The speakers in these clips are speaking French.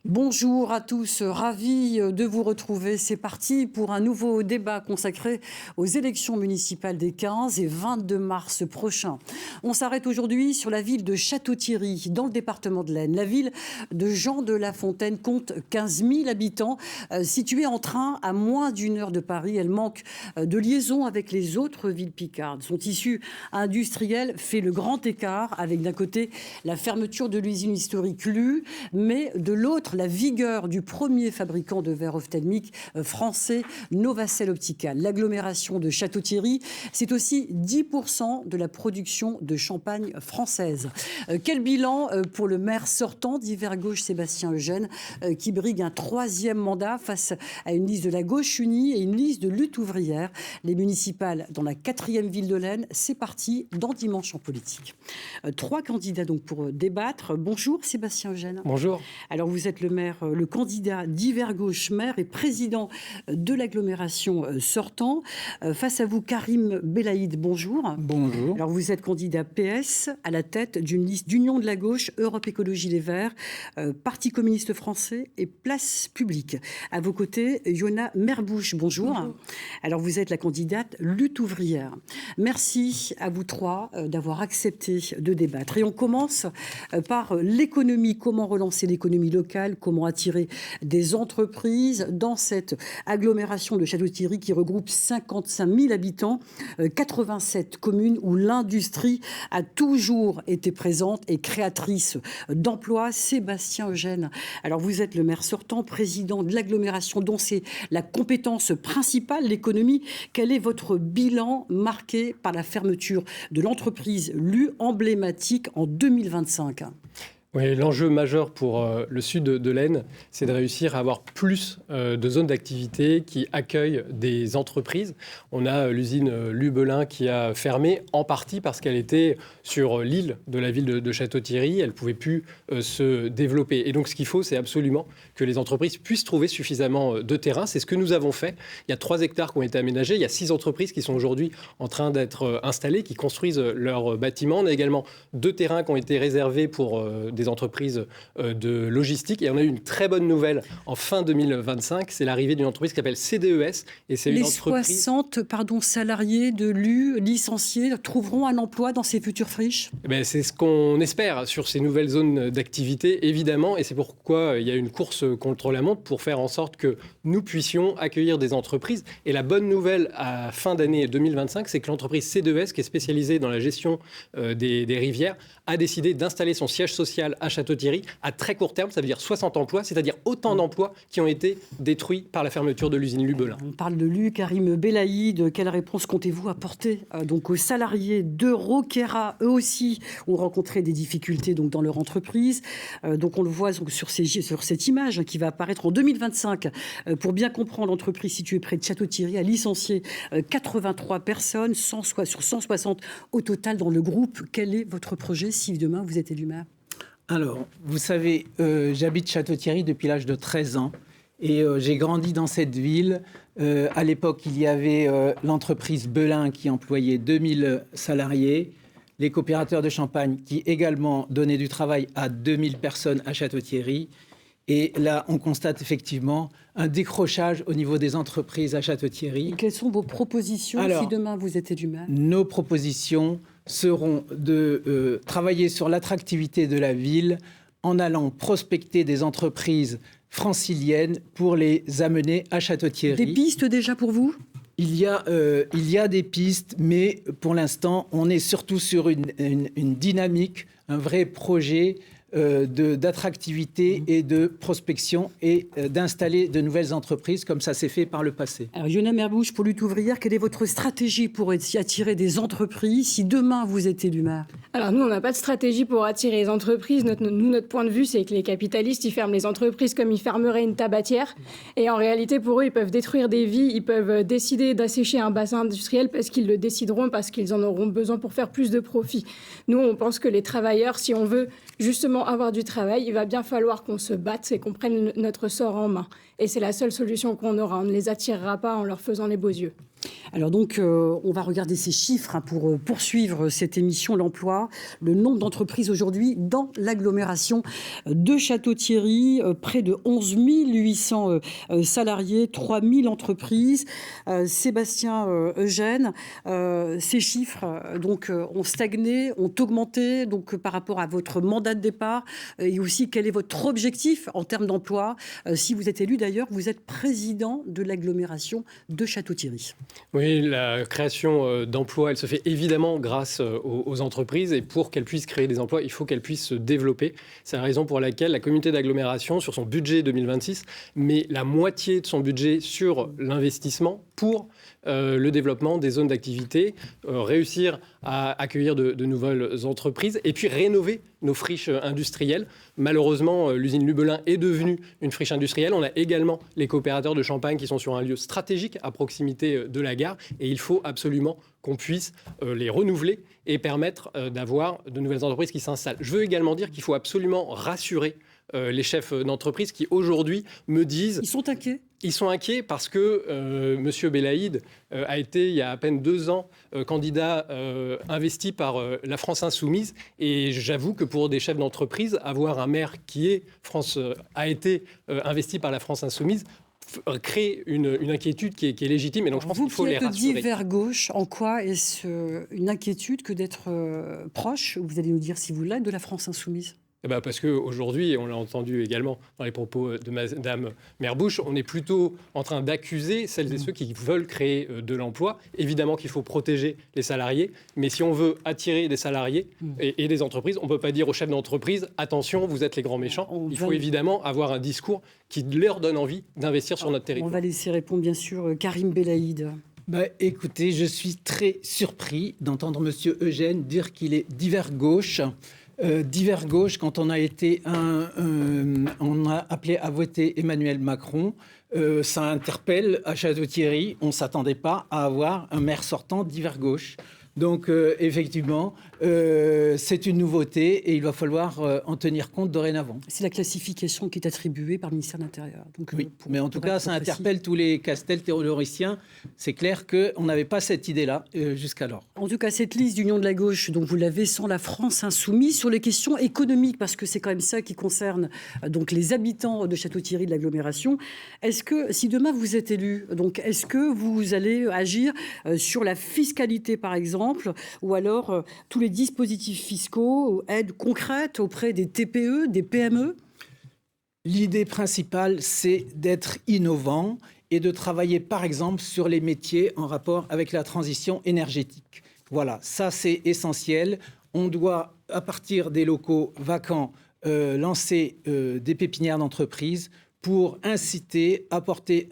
Bonjour à tous, ravi de vous retrouver. C'est parti pour un nouveau débat consacré aux élections municipales des 15 et 22 mars prochains. On s'arrête aujourd'hui sur la ville de Château-Thierry, dans le département de l'Aisne. La ville de Jean de La Fontaine compte 15 000 habitants. Située en train à moins d'une heure de Paris, elle manque de liaison avec les autres villes picardes. Son tissu industriel fait le grand écart, avec d'un côté la fermeture de l'usine historique Lu, mais de l'autre la vigueur du premier fabricant de verre ophtalmique français, Novacell Optical. L'agglomération de Château-Thierry, c'est aussi 10% de la production de champagne française. Quel bilan pour le maire sortant d'Hiver Gauche, Sébastien Eugène, qui brigue un troisième mandat face à une liste de la gauche unie et une liste de lutte ouvrière. Les municipales dans la 4e ville de l'Aisne, c'est parti dans Dimanche en politique. 3 candidats donc pour débattre. Bonjour Sébastien Eugène. Bonjour. Alors vous êtes le maire, le candidat d'Hiver Gauche, maire et président de l'agglomération sortant. Face à vous, Karim Belaïd, bonjour. Bonjour. Alors vous êtes candidat PS à la tête d'une liste d'Union de la gauche, Europe Écologie Les Verts, Parti communiste français et Place Publique. À vos côtés, Yona Merbouche, bonjour. Bonjour. Alors vous êtes la candidate lutte ouvrière. Merci à vous trois d'avoir accepté de débattre. Et on commence par l'économie. Comment relancer l'économie locale? Comment attirer des entreprises dans cette agglomération de Château-Thierry qui regroupe 55 000 habitants, 87 communes où l'industrie a toujours été présente et créatrice d'emplois. Sébastien Eugène, alors vous êtes le maire sortant, président de l'agglomération dont c'est la compétence principale, l'économie. Quel est votre bilan marqué par la fermeture de l'entreprise Lu, emblématique en 2025 ? Oui, l'enjeu majeur pour le sud de l'Aisne, c'est de réussir à avoir plus de zones d'activité qui accueillent des entreprises. On a l'usine Lu-Belin qui a fermé en partie parce qu'elle était sur l'île de la ville de Château-Thierry. Elle ne pouvait plus se développer. Et donc ce qu'il faut, c'est absolument que les entreprises puissent trouver suffisamment de terrain. C'est ce que nous avons fait. Il y a 3 hectares qui ont été aménagés. Il y a 6 entreprises qui sont aujourd'hui en train d'être installées, qui construisent leurs bâtiments. On a également 2 terrains qui ont été réservés pour des entreprises de logistique. Et on a eu une très bonne nouvelle en fin 2025, c'est l'arrivée d'une entreprise qui s'appelle CDES. Et c'est une entreprise... 60 salariés de Lu licenciés trouveront un emploi dans ces futures friches? C'est ce qu'on espère sur ces nouvelles zones d'activité, évidemment. Et c'est pourquoi il y a une course contre la montre pour faire en sorte que nous puissions accueillir des entreprises. Et la bonne nouvelle à fin d'année 2025, c'est que l'entreprise CDES, qui est spécialisée dans la gestion des rivières, a décidé d'installer son siège social à Château-Thierry à très court terme, ça veut dire 60 emplois, c'est-à-dire autant d'emplois qui ont été détruits par la fermeture de l'usine Lu-Belin. On parle de Lu, Karim Belaïd, quelle réponse comptez-vous apporter donc aux salariés de Roquera? Eux aussi ont rencontré des difficultés donc, dans leur entreprise. Donc on le voit donc, sur cette image qui va apparaître en 2025. Pour bien comprendre, l'entreprise située près de Château-Thierry a licencié 83 personnes, sur 160 au total dans le groupe. Quel est votre projet si demain vous êtes élu maire? Alors, vous savez, j'habite Château-Thierry depuis l'âge de 13 ans et j'ai grandi dans cette ville. À l'époque, il y avait l'entreprise Belin qui employait 2000 salariés, les coopérateurs de champagne qui également donnaient du travail à 2000 personnes à Château-Thierry. Et là, on constate effectivement un décrochage au niveau des entreprises à Château-Thierry. Quelles sont vos propositions si demain vous êtes élu maire? Nos propositions seront de travailler sur l'attractivité de la ville en allant prospecter des entreprises franciliennes pour les amener à Château-Thierry. Des pistes déjà pour vous? Il y a des pistes, mais pour l'instant, on est surtout sur une dynamique, un vrai projet d'attractivité et de prospection et d'installer de nouvelles entreprises comme ça s'est fait par le passé. Alors, Yona Merbouche, pour Lutte ouvrière, quelle est votre stratégie pour attirer des entreprises si demain vous êtes élu maire? Alors nous, on n'a pas de stratégie pour attirer les entreprises. Notre point de vue, c'est que les capitalistes, ils ferment les entreprises comme ils fermeraient une tabatière. Et en réalité, pour eux, ils peuvent détruire des vies, ils peuvent décider d'assécher un bassin industriel parce qu'ils le décideront, parce qu'ils en auront besoin pour faire plus de profit. Nous, on pense que les travailleurs, si on veut justement avoir du travail, il va bien falloir qu'on se batte et qu'on prenne notre sort en main. Et c'est la seule solution qu'on aura. On ne les attirera pas en leur faisant les beaux yeux. Alors donc, on va regarder ces chiffres pour poursuivre cette émission, l'emploi. Le nombre d'entreprises aujourd'hui dans l'agglomération de Château-Thierry, près de 11 800 salariés, 3 000 entreprises. Sébastien Eugène, ces chiffres ont stagné, ont augmenté par rapport à votre mandat de départ et aussi quel est votre objectif en termes d'emploi. Si vous êtes élu d'ailleurs, vous êtes président de l'agglomération de Château-Thierry. Oui, la création d'emplois, elle se fait évidemment grâce aux entreprises et pour qu'elles puissent créer des emplois, il faut qu'elles puissent se développer. C'est la raison pour laquelle la communauté d'agglomération, sur son budget 2026, met la moitié de son budget sur l'investissement pour le développement des zones d'activité, réussir à accueillir de nouvelles entreprises et puis rénover nos friches industrielles. Malheureusement, l'usine Lubelin est devenue une friche industrielle. On a également les coopérateurs de Champagne qui sont sur un lieu stratégique à proximité de la gare et il faut absolument qu'on puisse les renouveler et permettre d'avoir de nouvelles entreprises qui s'installent. Je veux également dire qu'il faut absolument rassurer les chefs d'entreprise qui aujourd'hui me disent... Ils sont inquiets. Ils sont inquiets parce que M. Belaïd a été, il y a à peine 2 ans, candidat investi par la France Insoumise. Et j'avoue que pour des chefs d'entreprise, avoir un maire qui a été investi par la France Insoumise crée une inquiétude qui est légitime. Et donc, je pense qu'il faut les rassurer. Vous qui êtes divers gauche, en quoi est-ce une inquiétude que d'être proche, vous allez nous dire si vous l'êtes, de la France Insoumise ? Parce qu'aujourd'hui, on l'a entendu également dans les propos de Mme Merbouche, on est plutôt en train d'accuser celles et ceux qui veulent créer de l'emploi. Évidemment qu'il faut protéger les salariés, mais si on veut attirer des salariés et des entreprises, on ne peut pas dire aux chefs d'entreprise « attention, vous êtes les grands méchants ». Il faut évidemment avoir un discours qui leur donne envie d'investir sur notre territoire. On va laisser répondre bien sûr Karim Belaïd. Écoutez, je suis très surpris d'entendre M. Eugène dire qu'il est divers gauche. Divers gauche, quand on a appelé à voter Emmanuel Macron, ça interpelle à Château-Thierry. On ne s'attendait pas à avoir un maire sortant divers gauche. Donc, effectivement, c'est une nouveauté et il va falloir en tenir compte dorénavant. C'est la classification qui est attribuée par le ministère de l'Intérieur. Donc, oui, mais en tout cas, ça interpelle tous les Castel terroriciens. C'est clair qu'on n'avait pas cette idée-là jusqu'alors. En tout cas, cette liste d'union de la gauche, donc vous l'avez sans la France Insoumise, sur les questions économiques, parce que c'est quand même ça qui concerne donc les habitants de Château-Thierry, de l'agglomération. Est-ce que, si demain vous êtes élu, donc est-ce que vous allez agir sur la fiscalité, par exemple, ou alors tous les dispositifs fiscaux, aides concrètes auprès des TPE, des PME ? L'idée principale, c'est d'être innovant et de travailler, par exemple, sur les métiers en rapport avec la transition énergétique. Voilà, ça c'est essentiel. On doit, à partir des locaux vacants, lancer des pépinières d'entreprise pour inciter, apporter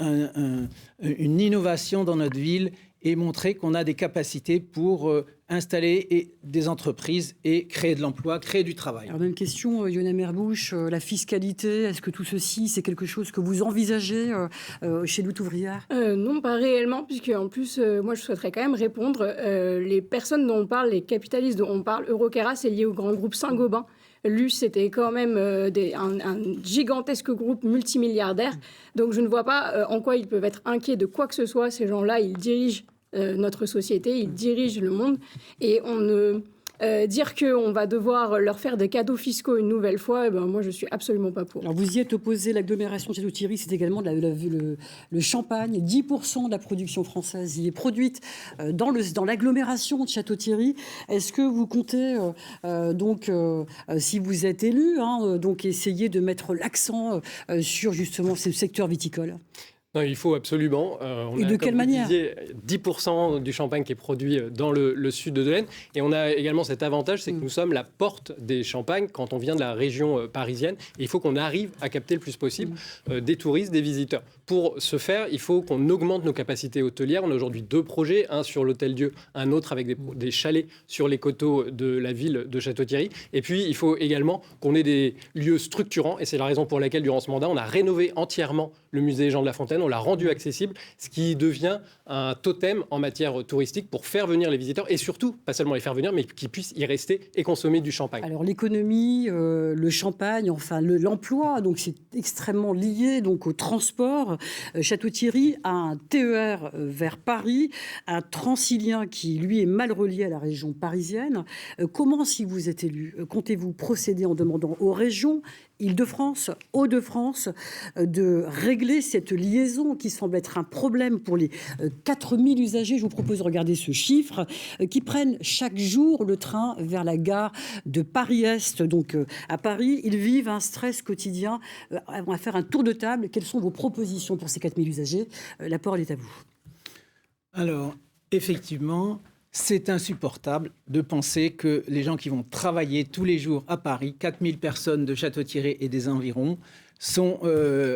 une innovation dans notre ville et montrer qu'on a des capacités pour installer des entreprises et créer de l'emploi, créer du travail. Alors, même question, Yona Merbouche, la fiscalité, est-ce que tout ceci, c'est quelque chose que vous envisagez chez Lutte ouvrière ? Non, pas réellement, puisque en plus, moi, je souhaiterais quand même répondre. Les personnes dont on parle, les capitalistes dont on parle, Eurocaras, c'est lié au grand groupe Saint-Gobain. Luce, c'était quand même un gigantesque groupe multimilliardaire. Donc, je ne vois pas en quoi ils peuvent être inquiets de quoi que ce soit. Ces gens-là, ils dirigent notre société, ils dirigent le monde. Et on ne... dire qu'on va devoir leur faire des cadeaux fiscaux une nouvelle fois, moi, je ne suis absolument pas pour. Alors, vous y êtes opposé, l'agglomération de Château-Thierry, c'est également le champagne. 10% de la production française y est produite dans l'agglomération de Château-Thierry. Est-ce que vous comptez, si vous êtes élu, donc essayer de mettre l'accent sur justement ce secteur viticole ? Non, il faut absolument. Et de quelle manière ? 10% du champagne qui est produit dans le sud de l'Aisne. Et on a également cet avantage, c'est que nous sommes la porte des champagnes quand on vient de la région parisienne. Et il faut qu'on arrive à capter le plus possible des touristes, des visiteurs. Pour ce faire, il faut qu'on augmente nos capacités hôtelières. On a aujourd'hui 2 projets, un sur l'Hôtel-Dieu, un autre avec des chalets sur les coteaux de la ville de Château-Thierry. Et puis, il faut également qu'on ait des lieux structurants. Et c'est la raison pour laquelle, durant ce mandat, on a rénové entièrement le musée Jean de La Fontaine. on l'a rendu accessible, ce qui devient un totem en matière touristique pour faire venir les visiteurs et surtout, pas seulement les faire venir, mais qu'ils puissent y rester et consommer du champagne. Alors l'économie, le champagne, enfin l'emploi, donc c'est extrêmement lié donc au transport. Château-Thierry a un TER vers Paris, un Transilien qui lui est mal relié à la région parisienne. Comment, si vous êtes élu, comptez-vous procéder en demandant aux régions Île-de-France, Hauts-de-France, de régler cette liaison qui semble être un problème pour les 4000 usagers, je vous propose de regarder ce chiffre, qui prennent chaque jour le train vers la gare de Paris-Est, donc à Paris. Ils vivent un stress quotidien. On va faire un tour de table. Quelles sont vos propositions pour ces 4000 usagers? La parole est à vous. Alors, effectivement, c'est insupportable de penser que les gens qui vont travailler tous les jours à Paris, 4000 personnes de Château-Thierry et des environs,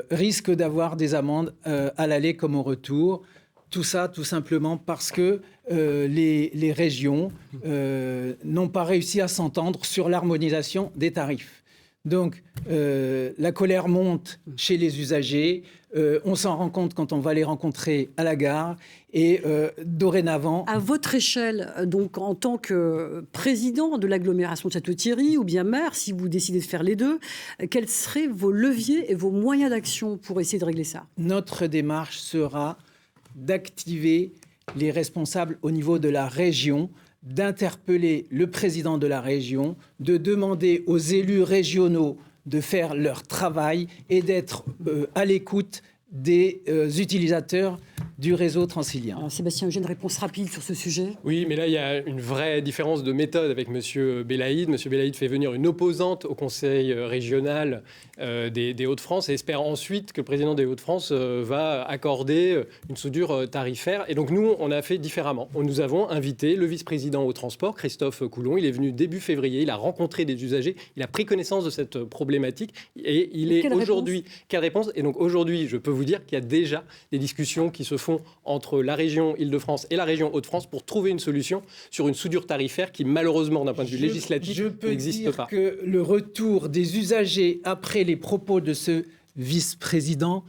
risquent d'avoir des amendes à l'aller comme au retour. Tout ça, tout simplement parce que les régions n'ont pas réussi à s'entendre sur l'harmonisation des tarifs. Donc, la colère monte chez les usagers. On s'en rend compte quand on va les rencontrer à la gare. Et dorénavant... À votre échelle, donc en tant que président de l'agglomération de Château-Thierry ou bien maire, si vous décidez de faire les deux, quels seraient vos leviers et vos moyens d'action pour essayer de régler ça? Notre démarche sera d'activer les responsables au niveau de la région, d'interpeller le président de la région, de demander aux élus régionaux de faire leur travail et d'être à l'écoute des utilisateurs du réseau transilien. Alors, Sébastien Eugène, réponse rapide sur ce sujet. Oui, mais là, il y a une vraie différence de méthode avec M. Belaïd. M. Belaïd fait venir une opposante au conseil régional des Hauts-de-France et espère ensuite que le président des Hauts-de-France va accorder une soudure tarifaire. Et donc, nous, on a fait différemment. Nous avons invité le vice-président au transport, Christophe Coulon. Il est venu début février. Il a rencontré des usagers. Il a pris connaissance de cette problématique. Et il est aujourd'hui... Quelle réponse? Et donc, aujourd'hui, je peux vous dire qu'il y a déjà des discussions qui se font entre la région Île-de-France et la région Hauts-de-France pour trouver une solution sur une soudure tarifaire qui, malheureusement, d'un point de vue législatif, n'existe pas. Je peux dire que le retour des usagers après les propos de ce vice-président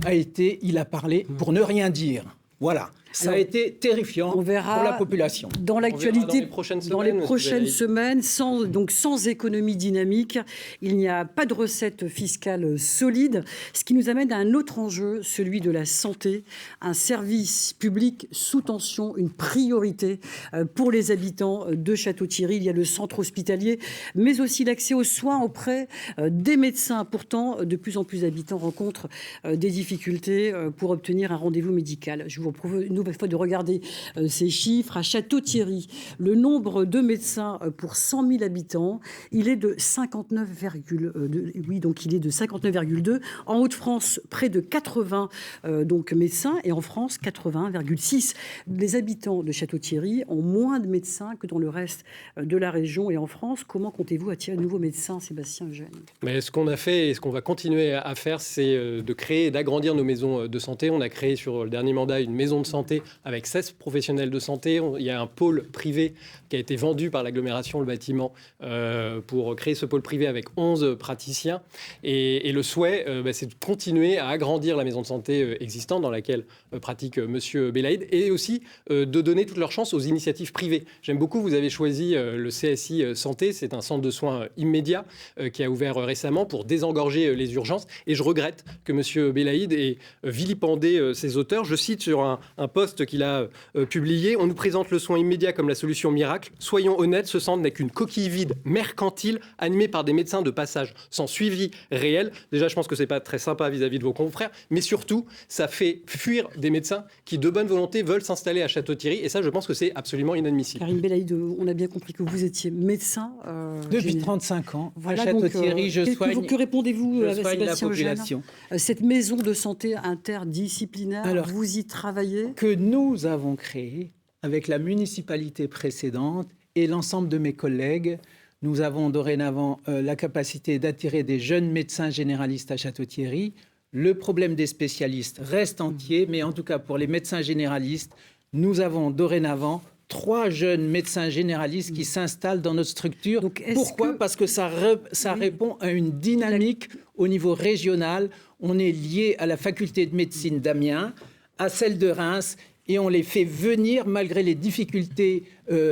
a été, il a parlé pour ne rien dire. Voilà. Ça a été terrifiant pour la population. Dans l'actualité, dans les prochaines semaines, sans économie dynamique, il n'y a pas de recettes fiscales solides, ce qui nous amène à un autre enjeu, celui de la santé, un service public sous tension, une priorité pour les habitants de Château-Thierry. Il y a le centre hospitalier, mais aussi l'accès aux soins auprès des médecins. Pourtant, de plus en plus d'habitants rencontrent des difficultés pour obtenir un rendez-vous médical. Je vous propose une nouvelle fois de regarder ces chiffres. À Château-Thierry, le nombre de médecins pour 100 000 habitants, il est de 59,2. Oui, donc il est de 59,2. En Hauts-de-France, près de 80 donc médecins, et en France, 81,6. Les habitants de Château-Thierry ont moins de médecins que dans le reste de la région et en France. Comment comptez-vous attirer de nouveaux médecins, Sébastien Eugène? Mais ce qu'on a fait et ce qu'on va continuer à faire, c'est de créer et d'agrandir nos maisons de santé. On a créé sur le dernier mandat une maison de santé avec 16 professionnels de santé. Il y a un pôle privé qui a été vendu par l'agglomération, le bâtiment, pour créer ce pôle privé avec 11 praticiens. Et le souhait, c'est de continuer à agrandir la maison de santé existante dans laquelle pratique M. Belaïd et aussi de donner toute leur chance aux initiatives privées. J'aime beaucoup, vous avez choisi le CSI Santé. C'est un centre de soins immédiat qui a ouvert récemment pour désengorger les urgences. Et je regrette que M. Belaïd ait vilipendé ses auteurs. Je cite sur un post qu'il a publié: on nous présente le soin immédiat comme la solution miracle. Soyons honnêtes, ce centre n'est qu'une coquille vide mercantile animée par des médecins de passage sans suivi réel. Déjà, je pense que c'est pas très sympa vis-à-vis de vos confrères, mais surtout, ça fait fuir des médecins qui, de bonne volonté, veulent s'installer à Château-Thierry. Et ça, je pense que c'est absolument inadmissible. Karim Belaïd, on a bien compris que vous étiez médecin. Depuis 35 ans, voilà, à Château-Thierry, que répondez-vous à la population. Cette maison de santé interdisciplinaire, alors, vous y travaillez? Que nous avons créé avec la municipalité précédente et l'ensemble de mes collègues. Nous avons dorénavant la capacité d'attirer des jeunes médecins généralistes à Château-Thierry. Le problème des spécialistes reste entier, mais en tout cas pour les médecins généralistes, nous avons dorénavant 3 jeunes médecins généralistes qui s'installent dans notre structure. Donc, pourquoi ? Parce que ça répond à une dynamique au niveau régional. On est lié à la faculté de médecine d'Amiens, à celle de Reims, et on les fait venir malgré les difficultés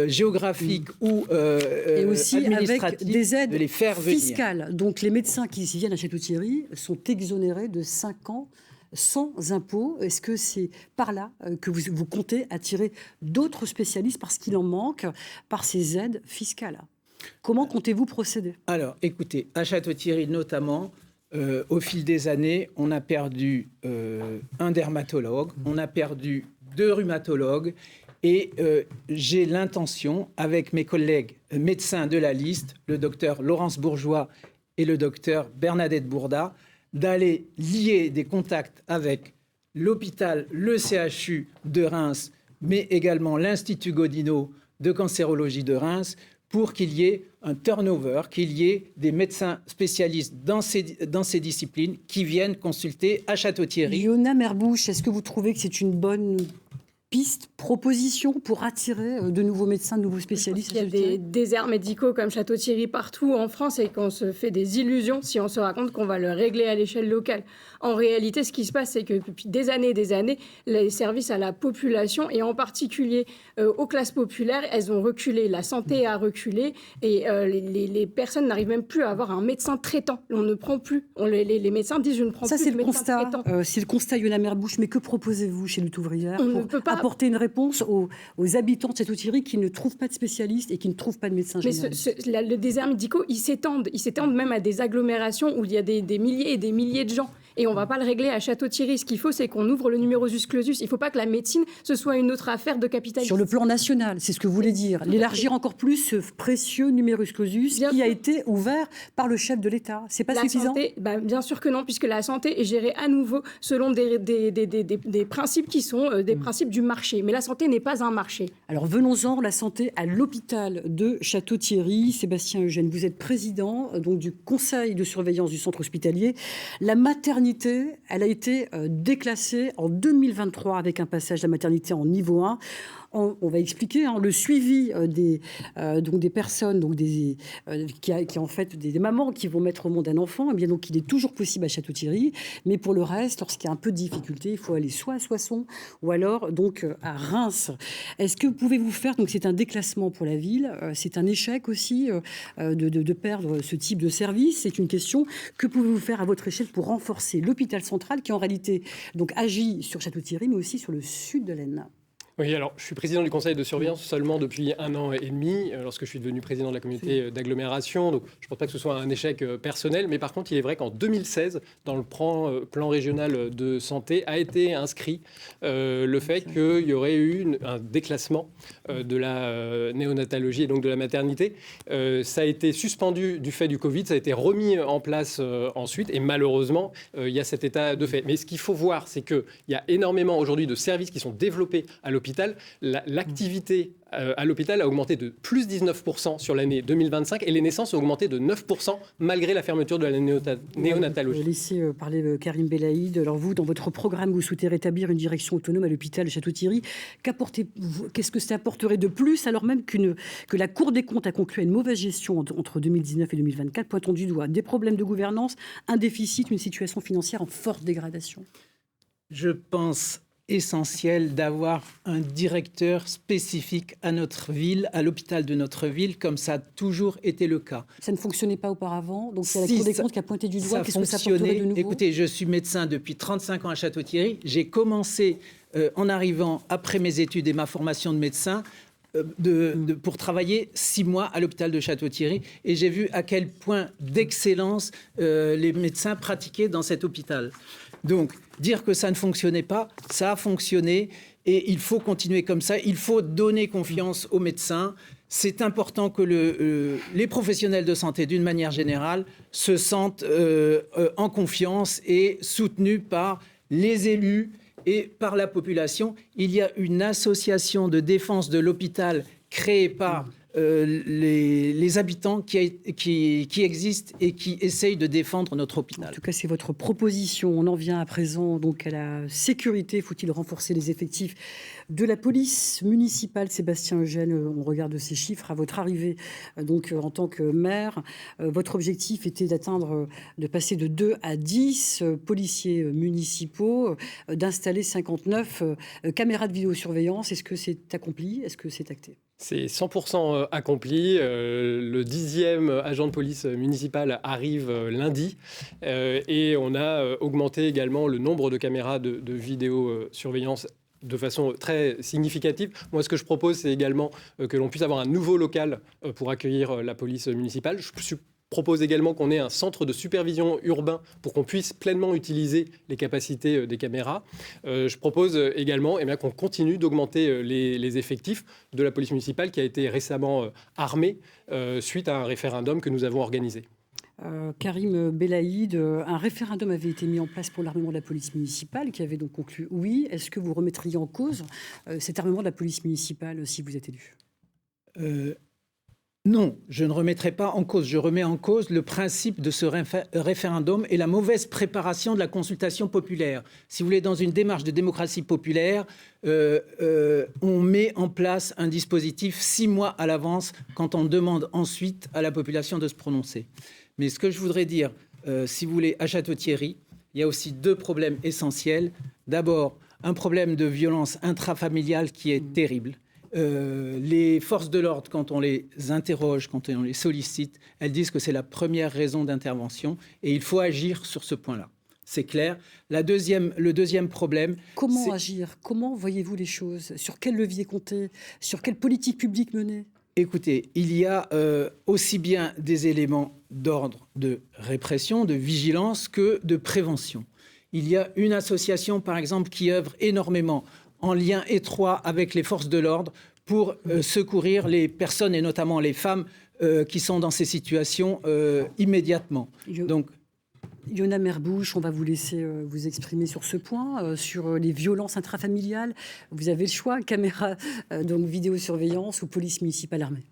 géographiques ou et aussi avec des aides de les faire fiscales. venir. Donc les médecins qui viennent à Château-Thierry sont exonérés de 5 ans sans impôt. Est-ce que c'est par là que vous comptez attirer d'autres spécialistes parce qu'il en manque par ces aides fiscales ? Comment comptez-vous procéder ? Alors, écoutez, à Château-Thierry notamment, au fil des années, on a perdu un dermatologue, on a perdu 2 rhumatologues, et j'ai l'intention, avec mes collègues médecins de la liste, le docteur Laurence Bourgeois et le docteur Bernadette Bourda, d'aller lier des contacts avec l'hôpital, le CHU de Reims, mais également l'Institut Godino de cancérologie de Reims, pour qu'il y ait un turnover, qu'il y ait des médecins spécialistes dans ces disciplines qui viennent consulter à Château-Thierry. Léona Merbouche, est-ce que vous trouvez que c'est une bonne piste, proposition pour attirer de nouveaux médecins, de nouveaux spécialistes? Il y a des déserts médicaux comme Château-Thierry partout en France et qu'on se fait des illusions si on se raconte qu'on va le régler à l'échelle locale. En réalité, ce qui se passe, c'est que depuis des années, les services à la population et en particulier aux classes populaires, elles ont reculé. La santé a reculé et les personnes n'arrivent même plus à avoir un médecin traitant. On ne prend plus. Les médecins disent je ne prends plus de médecin traitant. C'est le constat, Léona Merbouche. Mais que proposez-vous chez Lutte Ouvrière On ne peut pas apporter une réponse aux habitants de Château-Thierry qui ne trouvent pas de spécialistes et qui ne trouvent pas de médecins généralistes? Mais le désert médicaux, ils s'étendent même à des agglomérations où il y a des milliers et des milliers de gens. Et on ne va pas le régler à Château-Thierry. Ce qu'il faut, c'est qu'on ouvre le numerus clausus. Il ne faut pas que la médecine, ce soit une autre affaire de capitalistes. Sur le plan national, c'est ce que vous voulez dire. L'élargir encore plus, ce précieux numerus clausus qui a été ouvert par le chef de l'État. C'est pas suffisant? Bien sûr que non, puisque la santé est gérée à nouveau selon des principes qui sont des principes du marché. Mais la santé n'est pas un marché. Alors venons-en, la santé à l'hôpital de Château-Thierry. Sébastien Eugène, vous êtes président donc, du conseil de surveillance du centre hospitalier. La maternité, elle a été déclassée en 2023 avec un passage de la maternité en niveau 1. On va expliquer le suivi des personnes qui en fait des mamans qui vont mettre au monde un enfant. Eh bien donc il est toujours possible à Château-Thierry, mais pour le reste, lorsqu'il y a un peu de difficulté, il faut aller soit à Soissons ou alors donc à Reims. Est-ce que pouvez-vous faire, donc c'est un déclassement pour la ville, c'est un échec aussi de perdre ce type de service. C'est une question, que pouvez-vous faire à votre échelle pour renforcer l'hôpital central qui en réalité donc agit sur Château-Thierry mais aussi sur le sud de l'Aisne? Oui, alors je suis président du conseil de surveillance seulement depuis 1 an et demi, lorsque je suis devenu président de la communauté d'agglomération. Donc je ne pense pas que ce soit un échec personnel, mais par contre, il est vrai qu'en 2016, dans le plan régional de santé, a été inscrit le fait qu'il y aurait eu un déclassement de la néonatologie et donc de la maternité. Ça a été suspendu du fait du Covid, ça a été remis en place ensuite, et malheureusement, il y a cet état de fait. Mais ce qu'il faut voir, c'est qu'il y a énormément aujourd'hui de services qui sont développés à l'hôpital. L'activité à l'hôpital a augmenté de plus 19% sur l'année 2025 et les naissances ont augmenté de 9% malgré la fermeture de la néonatologie. Laissez parler Karim Belaïd. Alors vous, dans votre programme, vous souhaitez rétablir une direction autonome à l'hôpital de Château-Thierry. Qu'est-ce que ça apporterait de plus alors même que la Cour des comptes a conclu à une mauvaise gestion entre 2019 et 2024, pointant du doigt des problèmes de gouvernance, un déficit, une situation financière en forte dégradation? Je pense essentiel d'avoir un directeur spécifique à notre ville, à l'hôpital de notre ville, comme ça a toujours été le cas. Ça ne fonctionnait pas auparavant, donc c'est la Cour des comptes qui a pointé du doigt. Qu'est-ce que ça apporterait de nouveau? Écoutez, je suis médecin depuis 35 ans à Château-Thierry. J'ai commencé en arrivant après mes études et ma formation de médecin pour travailler 6 mois à l'hôpital de Château-Thierry et j'ai vu à quel point d'excellence les médecins pratiquaient dans cet hôpital. Donc, dire que ça ne fonctionnait pas, ça a fonctionné et il faut continuer comme ça. Il faut donner confiance aux médecins. C'est important que les professionnels de santé, d'une manière générale, se sentent en confiance et soutenus par les élus et par la population. Il y a une association de défense de l'hôpital créée par les habitants qui existent et qui essayent de défendre notre hôpital. En tout cas, c'est votre proposition. On en vient à présent donc à la sécurité. Faut-il renforcer les effectifs de la police municipale. Sébastien Eugène, on regarde ces chiffres. À votre arrivée donc, en tant que maire, votre objectif était de passer de 2 à 10 policiers municipaux, d'installer 59 caméras de vidéosurveillance. Est-ce que c'est accompli? Est-ce que c'est acté? C'est 100% accompli. Le 10e agent de police municipale arrive lundi et on a augmenté également le nombre de caméras de vidéosurveillance de façon très significative. Moi, ce que je propose, c'est également que l'on puisse avoir un nouveau local pour accueillir la police municipale. Je propose également qu'on ait un centre de supervision urbain pour qu'on puisse pleinement utiliser les capacités des caméras. Je propose également qu'on continue d'augmenter les effectifs de la police municipale qui a été récemment armée suite à un référendum que nous avons organisé. Karim Belaïd, un référendum avait été mis en place pour l'armement de la police municipale qui avait donc conclu oui. Est-ce que vous remettriez en cause cet armement de la police municipale si vous êtes élu? Non, je ne remettrai pas en cause. Je remets en cause le principe de ce référendum et la mauvaise préparation de la consultation populaire. Si vous voulez, dans une démarche de démocratie populaire, on met en place un dispositif 6 mois à l'avance quand on demande ensuite à la population de se prononcer. Mais ce que je voudrais dire, si vous voulez, à Château-Thierry, il y a aussi 2 problèmes essentiels. D'abord, un problème de violence intrafamiliale qui est terrible. Les forces de l'ordre, quand on les interroge, quand on les sollicite, elles disent que c'est la première raison d'intervention et il faut agir sur ce point-là. C'est clair. Le deuxième problème... Comment agir? Comment voyez-vous les choses? Sur quel levier compter? Sur quelle politique publique mener? Écoutez, il y a aussi bien des éléments d'ordre de répression, de vigilance que de prévention. Il y a une association, par exemple, qui œuvre énormément en lien étroit avec les forces de l'ordre pour secourir les personnes et notamment les femmes qui sont dans ces situations immédiatement. Donc, Yona Merbouche, on va vous laisser vous exprimer sur ce point, sur les violences intrafamiliales. Vous avez le choix, caméra, donc vidéosurveillance ou police municipale armée.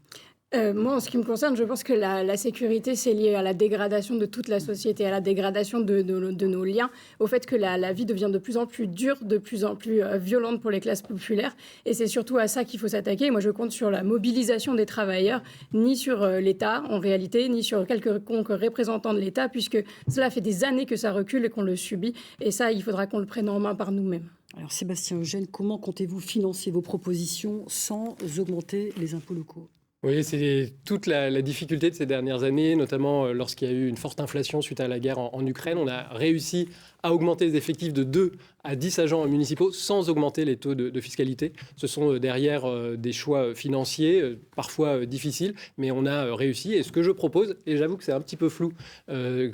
Moi, en ce qui me concerne, je pense que la sécurité, c'est lié à la dégradation de toute la société, à la dégradation de nos liens, au fait que la vie devient de plus en plus dure, de plus en plus violente pour les classes populaires. Et c'est surtout à ça qu'il faut s'attaquer. Moi, je compte sur la mobilisation des travailleurs, ni sur l'État, en réalité, ni sur quelconque représentant de l'État, puisque cela fait des années que ça recule et qu'on le subit. Et ça, il faudra qu'on le prenne en main par nous-mêmes. Alors, Sébastien Eugène, comment comptez-vous financer vos propositions sans augmenter les impôts locaux? Oui, c'est toute la difficulté de ces dernières années, notamment lorsqu'il y a eu une forte inflation suite à la guerre en Ukraine. On a réussi à augmenter les effectifs de 2 à 10 agents municipaux sans augmenter les taux de fiscalité. Ce sont derrière des choix financiers, parfois difficiles, mais on a réussi. Et ce que je propose, et j'avoue que c'est un petit peu flou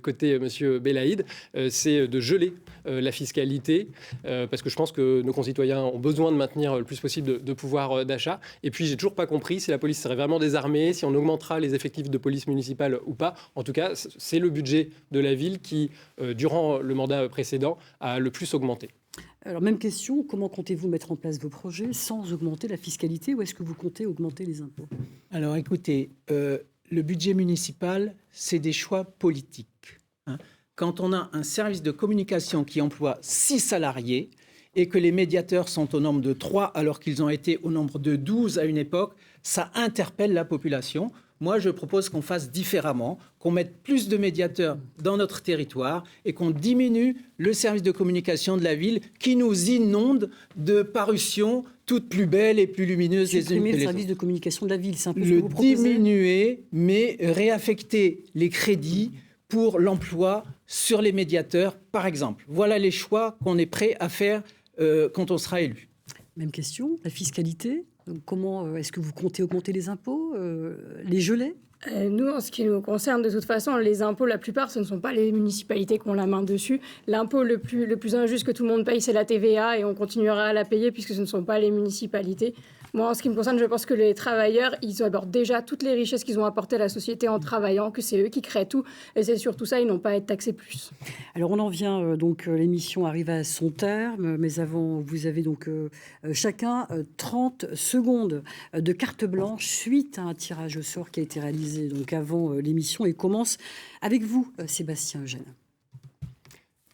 côté M. Belaïd, c'est de geler la fiscalité, parce que je pense que nos concitoyens ont besoin de maintenir le plus possible de pouvoir d'achat. Et puis, j'ai toujours pas compris si la police serait vraiment désarmée, si on augmentera les effectifs de police municipale ou pas. En tout cas, c'est le budget de la ville qui, durant le mandat précédent, a le plus augmenté. Alors, même question, comment comptez-vous mettre en place vos projets sans augmenter la fiscalité ou est-ce que vous comptez augmenter les impôts? Alors, écoutez, le budget municipal, c'est des choix politiques. Quand on a un service de communication qui emploie 6 salariés et que les médiateurs sont au nombre de 3 alors qu'ils ont été au nombre de 12 à une époque, ça interpelle la population. Moi, je propose qu'on fasse différemment, qu'on mette plus de médiateurs dans notre territoire et qu'on diminue le service de communication de la ville qui nous inonde de parutions toutes plus belles et plus lumineuses les unes que les autres. Supprimer le service de communication de la ville, c'est un peu ce que vous Le proposez? diminuer, mais réaffecter les crédits pour l'emploi sur les médiateurs, par exemple. Voilà les choix qu'on est prêt à faire quand on sera élu. Même question, la fiscalité. Comment est-ce que vous comptez augmenter les impôts, les geler? Nous, en ce qui nous concerne, de toute façon, les impôts, la plupart, ce ne sont pas les municipalités qui ont la main dessus. L'impôt le plus injuste que tout le monde paye, c'est la TVA, et on continuera à la payer puisque ce ne sont pas les municipalités. Moi, en ce qui me concerne, je pense que les travailleurs, ils abordent déjà toutes les richesses qu'ils ont apportées à la société en travaillant, que c'est eux qui créent tout, et c'est surtout ça, ils n'ont pas à être taxés plus. Alors, on en vient, donc, l'émission arrive à son terme, mais avant, vous avez donc chacun 30 secondes de carte blanche suite à un tirage au sort qui a été réalisé donc avant l'émission et commence avec vous, Sébastien Eugène.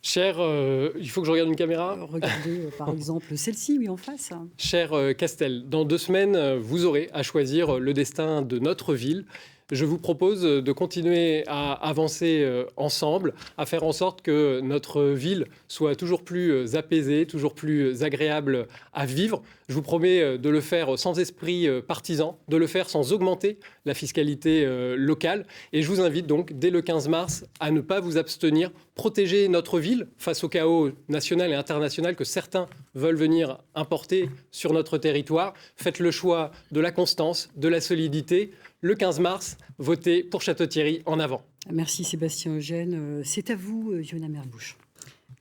Il faut que je regarde une caméra. Regardez par exemple celle-ci, oui, en face. Cher Castel, dans 2 semaines, vous aurez à choisir le destin de notre ville. Je vous propose de continuer à avancer ensemble, à faire en sorte que notre ville soit toujours plus apaisée, toujours plus agréable à vivre. Je vous promets de le faire sans esprit partisan, de le faire sans augmenter la fiscalité locale. Et je vous invite donc, dès le 15 mars, à ne pas vous abstenir. Protéger notre ville face au chaos national et international que certains veulent venir importer sur notre territoire. Faites le choix de la constance, de la solidité. Le 15 mars, votez pour Château-Thierry en avant. Merci Sébastien Eugène. C'est à vous, Yona Merbouche.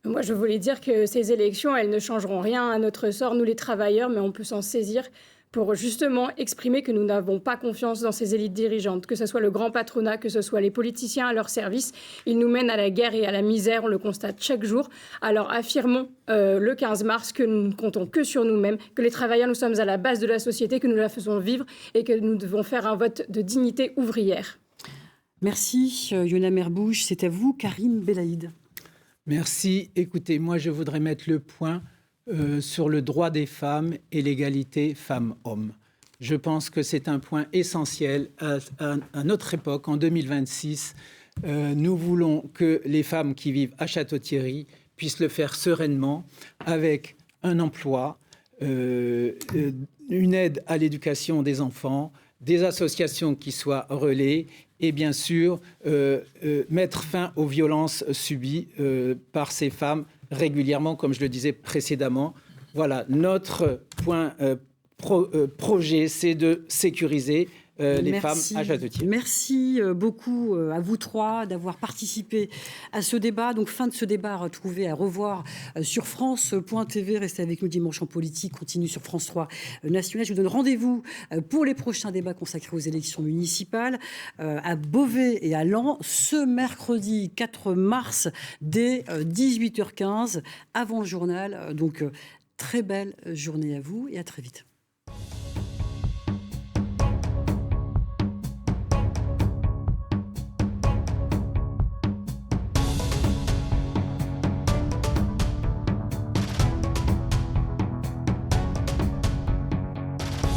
Moi, je voulais dire que ces élections, elles ne changeront rien à notre sort, nous les travailleurs, mais on peut s'en saisir pour justement exprimer que nous n'avons pas confiance dans ces élites dirigeantes, que ce soit le grand patronat, que ce soit les politiciens à leur service. Ils nous mènent à la guerre et à la misère, on le constate chaque jour. Alors affirmons le 15 mars que nous ne comptons que sur nous-mêmes, que les travailleurs, nous sommes à la base de la société, que nous la faisons vivre et que nous devons faire un vote de dignité ouvrière. Merci Yona Merbouche. C'est à vous, Karim Belaïd. Merci. Écoutez, moi, je voudrais mettre le point sur le droit des femmes et l'égalité femmes-hommes. Je pense que c'est un point essentiel à notre époque, en 2026. Nous voulons que les femmes qui vivent à Château-Thierry puissent le faire sereinement, avec un emploi, une aide à l'éducation des enfants, des associations qui soient relais et bien sûr mettre fin aux violences subies par ces femmes régulièrement, comme je le disais précédemment. Voilà, notre projet, c'est de sécuriser les femmes à Château-Thierry. Merci beaucoup à vous trois d'avoir participé à ce débat. Donc fin de ce débat à revoir sur France.tv. Restez avec nous, Dimanche en politique continue sur France 3 National. Je vous donne rendez-vous pour les prochains débats consacrés aux élections municipales à Beauvais et à Laon ce mercredi 4 mars dès 18h15 avant le journal. Donc très belle journée à vous et à très vite.